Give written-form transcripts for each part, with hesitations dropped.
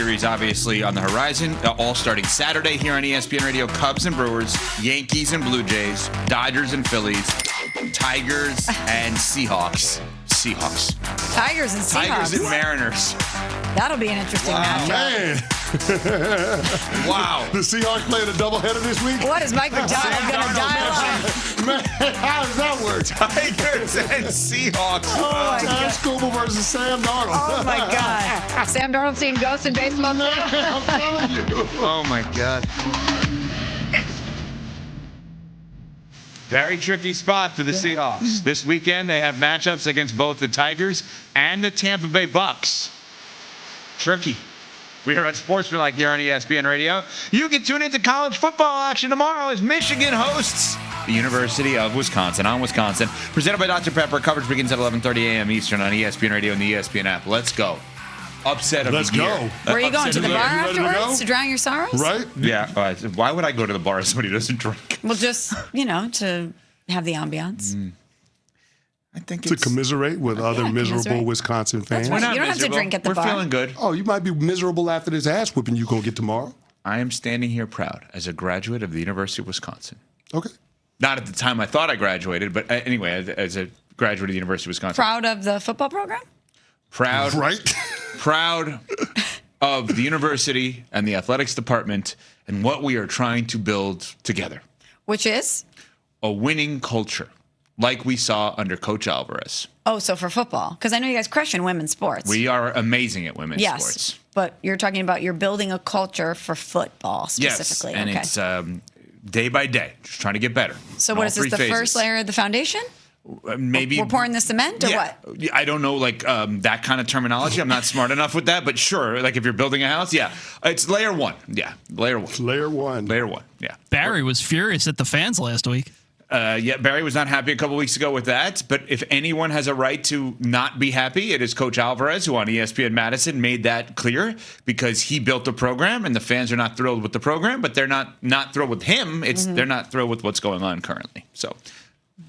Series obviously on the horizon, all starting Saturday here on ESPN Radio. Cubs and Brewers, Yankees and Blue Jays, Dodgers and Phillies, Tigers and Seahawks. Tigers and Seahawks. Tigers and Mariners. That'll be an interesting matchup. Man. Wow. The Seahawks playing a doubleheader this week? What is Mike McDonald going to dial up? Man, how does that work? Tigers and Seahawks. Oh, my Dan God. Scuba versus Sam Darnold. Oh, my God. Sam Darnold seeing ghosts in baseball. I'm telling you. Oh, my God. Very tricky spot for the Seahawks. This weekend, they have matchups against both the Tigers and the Tampa Bay Bucs. Tricky. We are at Sportsmanlike here on ESPN Radio. You can tune into college football action tomorrow as Michigan hosts the University of Wisconsin on Wisconsin. Presented by Dr. Pepper. Coverage begins at 11:30 a.m. Eastern on ESPN Radio and the ESPN app. Let's go. Upset of Let's the year. go. Where are you going? Upset To of the year. bar You ready to afterwards go? to drown your sorrows? Right? Yeah. Why would I go to the bar if somebody doesn't drink? Well, just, to have the ambiance. I think To commiserate with other miserable commiserate. Wisconsin fans. We're not- You don't have to miserable. drink at the We're bar. feeling good. Oh, you might be miserable after this ass whipping you're going to get tomorrow. I am standing here proud as a graduate of the University of Wisconsin. Okay. Not at the time I thought I graduated, but anyway, as a graduate of the University of Wisconsin. Proud of the football program? Proud. Right? Proud of the university and the athletics department and what we are trying to build together. Which is? A winning culture, like we saw under Coach Alvarez. Oh, so for football. Because I know you guys crush in women's sports. We are amazing at women's yes, sports. but you're talking about you're building a culture for football specifically. Yes, and okay. it's day by day, just trying to get better. So in what all is this, three the phases. first layer of the foundation? Maybe We're pouring the cement or what? I don't know, that kind of terminology. I'm not smart enough with that, but sure. Like if you're building a house, yeah, it's layer one. Yeah, layer one. Layer one. Layer one. Yeah. Barry was furious at the fans last week. Yeah, Barry was not happy a couple weeks ago with that. But if anyone has a right to not be happy, it is Coach Alvarez, who on ESPN Madison made that clear because he built the program and the fans are not thrilled with the program, but they're not thrilled with him. They're not thrilled with what's going on currently. So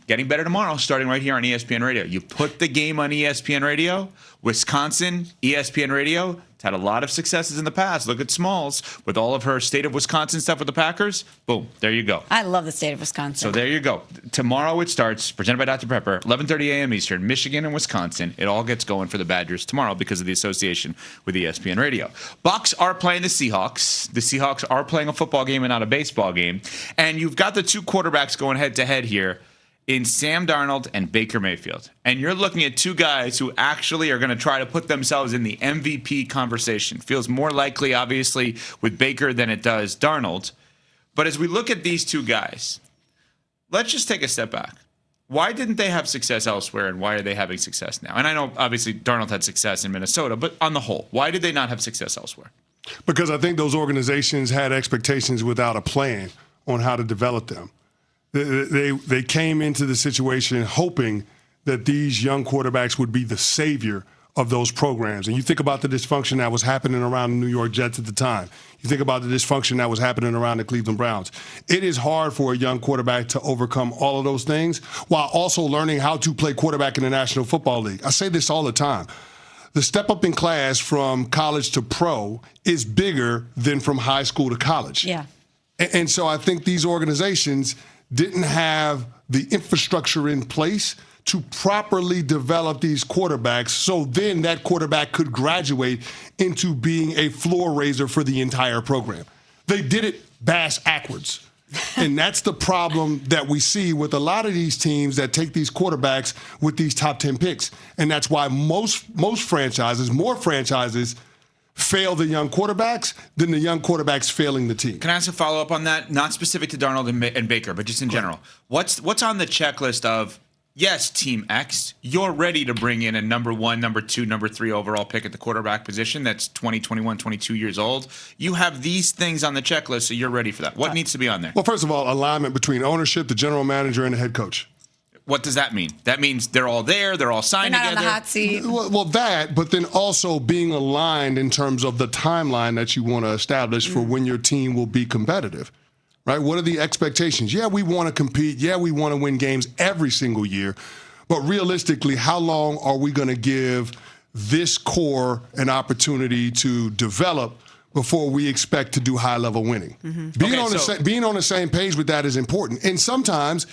getting better tomorrow, starting right here on ESPN Radio. You put the game on ESPN Radio. Wisconsin, ESPN Radio. It's had a lot of successes in the past. Look at Smalls with all of her state of Wisconsin stuff with the Packers. Boom, there you go. I love the state of Wisconsin. So there you go. Tomorrow it starts, presented by Dr. Pepper, 11:30 a.m. Eastern, Michigan and Wisconsin. It all gets going for the Badgers tomorrow because of the association with ESPN Radio. Bucs are playing the Seahawks. The Seahawks are playing a football game and not a baseball game. And you've got the two quarterbacks going head-to-head here in Sam Darnold and Baker Mayfield. And you're looking at two guys who actually are going to try to put themselves in the MVP conversation. Feels more likely, obviously, with Baker than it does Darnold. But as we look at these two guys, let's just take a step back. Why didn't they have success elsewhere, and why are they having success now? And I know, obviously, Darnold had success in Minnesota, but on the whole, why did they not have success elsewhere? Because I think those organizations had expectations without a plan on how to develop them. They came into the situation hoping that these young quarterbacks would be the savior of those programs. And you think about the dysfunction that was happening around the New York Jets at the time. You think about the dysfunction that was happening around the Cleveland Browns. It is hard for a young quarterback to overcome all of those things while also learning how to play quarterback in the National Football League. I say this all the time. The step up in class from college to pro is bigger than from high school to college. Yeah. And so I think these organizations didn't have the infrastructure in place to properly develop these quarterbacks so then that quarterback could graduate into being a floor raiser for the entire program. They did it bass-ackwards. And that's the problem that we see with a lot of these teams that take these quarterbacks with these top 10 picks. And that's why more franchises fail the young quarterbacks than the young quarterbacks failing the team. Can I ask a follow-up on that? Not specific to Darnold and Baker, but just in general. What's on the checklist of, yes, Team X, you're ready to bring in a number 1, number 2, number 3 overall pick at the quarterback position that's 20, 21, 22 years old. You have these things on the checklist, so you're ready for that. What needs to be on there? Well, first of all, alignment between ownership, the general manager, and the head coach. What does that mean? That means they're all there, they're all They're signed not together. on the hot seat. Well, that, but then also being aligned in terms of the timeline that you want to establish for when your team will be competitive, right? What are the expectations? Yeah, we want to compete. Yeah, we want to win games every single year. But realistically, how long are we going to give this core an opportunity to develop before we expect to do high-level winning. Being on the same page with that is important. And sometimes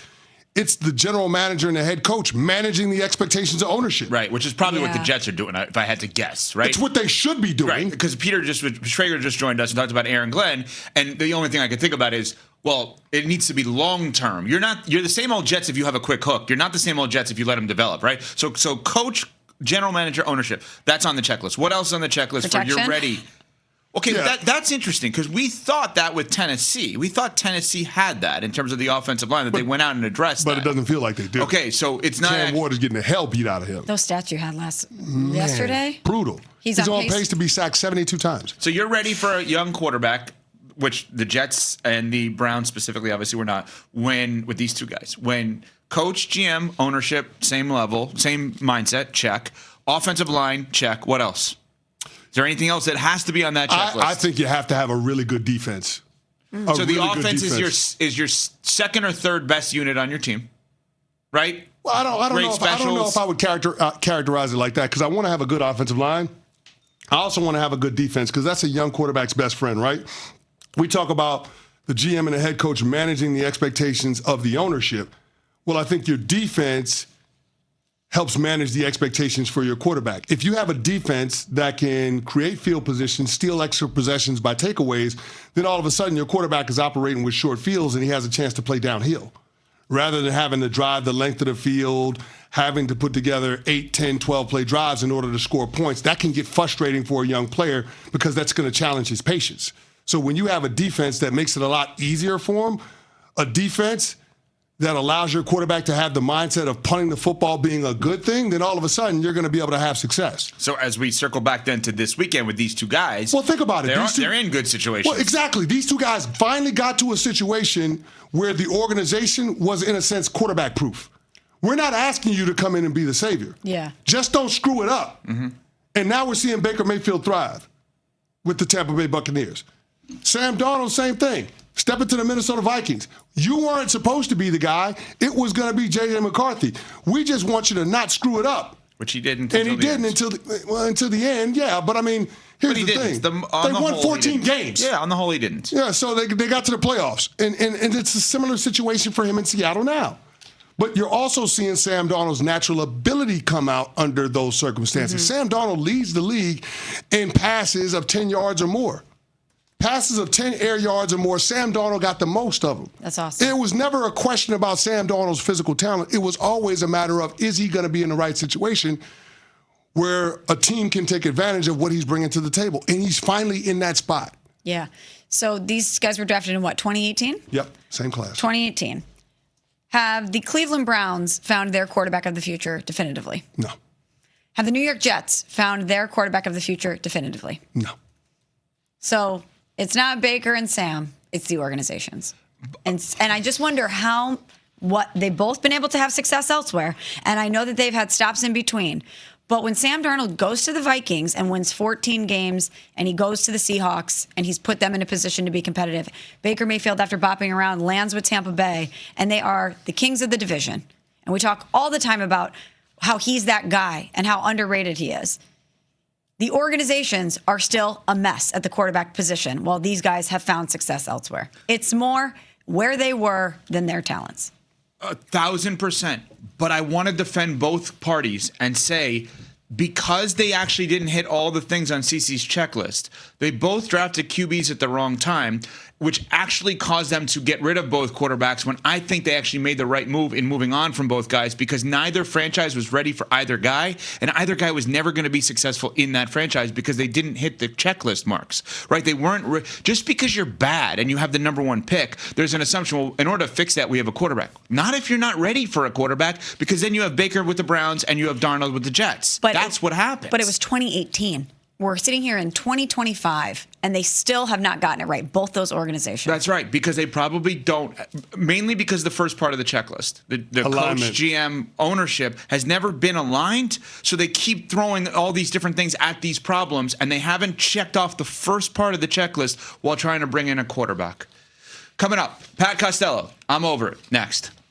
it's the general manager and the head coach managing the expectations of ownership. Right, which is probably what the Jets are doing, if I had to guess, right? It's what they should be doing. Right, because Schrager just joined us and talked about Aaron Glenn, and the only thing I could think about is, well, it needs to be long-term. You're the same old Jets if you have a quick hook. You're not the same old Jets if you let them develop, right? So coach, general manager, ownership, that's on the checklist. What else is on the checklist for you're ready? Okay, that's interesting because we thought that with Tennessee. We thought Tennessee had that in terms of the offensive line, that they went out and addressed but that. it doesn't feel like they do. Okay, so it's not... Cam Ward is getting the hell beat out of him. Those stats you had yesterday? Brutal. He's on pace to be sacked 72 times. So you're ready for a young quarterback, which the Jets and the Browns specifically obviously were not, with these two guys. When coach, GM, ownership, same level, same mindset, check. Offensive line, check. What else? Is there anything else that has to be on that checklist? I think you have to have a really good defense. So the offense is your second or third best unit on your team, right? Well, I don't know if I would characterize it like that because I want to have a good offensive line. I also want to have a good defense because that's a young quarterback's best friend, right? We talk about the GM and the head coach managing the expectations of the ownership. Well, I think your defense helps manage the expectations for your quarterback. If you have a defense that can create field positions, steal extra possessions by takeaways, then all of a sudden your quarterback is operating with short fields and he has a chance to play downhill. Rather than having to drive the length of the field, having to put together 8, 10, 12-play drives in order to score points, that can get frustrating for a young player because that's going to challenge his patience. So when you have a defense that makes it a lot easier for him, a defense that allows your quarterback to have the mindset of punting the football being a good thing, then all of a sudden you're going to be able to have success. So as we circle back then to this weekend with these two guys. Well, think about it. They're in good situations. Well, exactly. These two guys finally got to a situation where the organization was, in a sense, quarterback proof. We're not asking you to come in and be the savior. Yeah. Just don't screw it up. Mm-hmm. And now we're seeing Baker Mayfield thrive with the Tampa Bay Buccaneers. Sam Darnold, same thing. Step into the Minnesota Vikings. You weren't supposed to be the guy. It was going to be J.J. McCarthy. We just want you to not screw it up. Which he didn't. And he didn't until the end, yeah. But, I mean, here's the thing. They won 14 games. Yeah, on the whole, he didn't. Yeah, so they got to the playoffs. And it's a similar situation for him in Seattle now. But you're also seeing Sam Darnold's natural ability come out under those circumstances. Mm-hmm. Sam Darnold leads the league in passes of 10 yards or more. Passes of 10 air yards or more, Sam Darnold got the most of them. That's awesome. It was never a question about Sam Darnold's physical talent. It was always a matter of, is he going to be in the right situation where a team can take advantage of what he's bringing to the table? And he's finally in that spot. Yeah. So these guys were drafted in what, 2018? Yep, same class. 2018. Have the Cleveland Browns found their quarterback of the future definitively? No. Have the New York Jets found their quarterback of the future definitively? No. So it's not Baker and Sam, it's the organizations. And I just wonder what they've both been able to have success elsewhere. And I know that they've had stops in between. But when Sam Darnold goes to the Vikings and wins 14 games and he goes to the Seahawks and he's put them in a position to be competitive, Baker Mayfield, after bopping around, lands with Tampa Bay, and they are the kings of the division. And we talk all the time about how he's that guy and how underrated he is. The organizations are still a mess at the quarterback position while these guys have found success elsewhere. It's more where they were than their talents. 1,000%. But I want to defend both parties and say, because they actually didn't hit all the things on CC's checklist, they both drafted QBs at the wrong time, which actually caused them to get rid of both quarterbacks when I think they actually made the right move in moving on from both guys because neither franchise was ready for either guy, and either guy was never going to be successful in that franchise because they didn't hit the checklist marks, right? They weren't just because you're bad and you have the number one pick, there's an assumption, well, in order to fix that, we have a quarterback. Not if you're not ready for a quarterback because then you have Baker with the Browns and you have Darnold with the Jets. That's what happens. But it was 2018. We're sitting here in 2025, and they still have not gotten it right, both those organizations. That's right, because they probably don't, mainly because the first part of the checklist, the coach, GM, ownership has never been aligned, so they keep throwing all these different things at these problems, and they haven't checked off the first part of the checklist while trying to bring in a quarterback. Coming up, Pat Costello, I'm over it. Next.